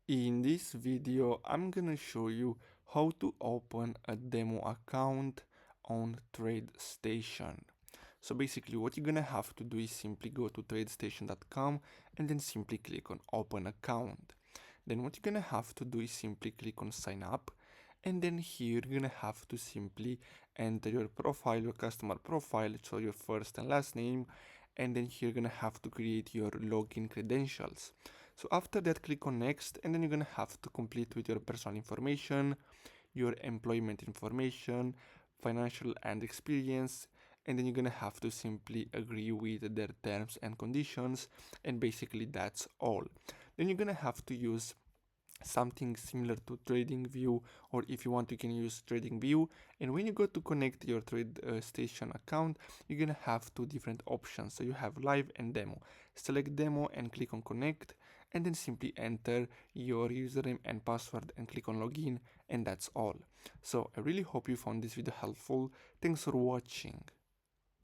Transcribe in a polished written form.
In this video, I'm gonna show you how to open a demo account on Tradestation. So basically what you're gonna have to do is simply go to tradestation.com and then simply click on open account. Then what you're gonna have to do is simply click on sign up, and then here you're gonna have to simply enter your profile, your customer profile, so your first and last name, and then here you're gonna have to create your login credentials. So after that, click on next, and then you're gonna have to complete with your personal information, your employment information, financial and experience, and then you're gonna have to simply agree with their terms and conditions, and basically that's all. Then you're gonna have to use something similar to TradingView, or if you want you can use TradingView. And when you go to connect your Tradestation account, you're gonna have two different options. So you have live and demo. Select demo and click on connect, and then simply enter your username and password and click on login, and that's all. So I really hope you found this video helpful. Thanks for watching.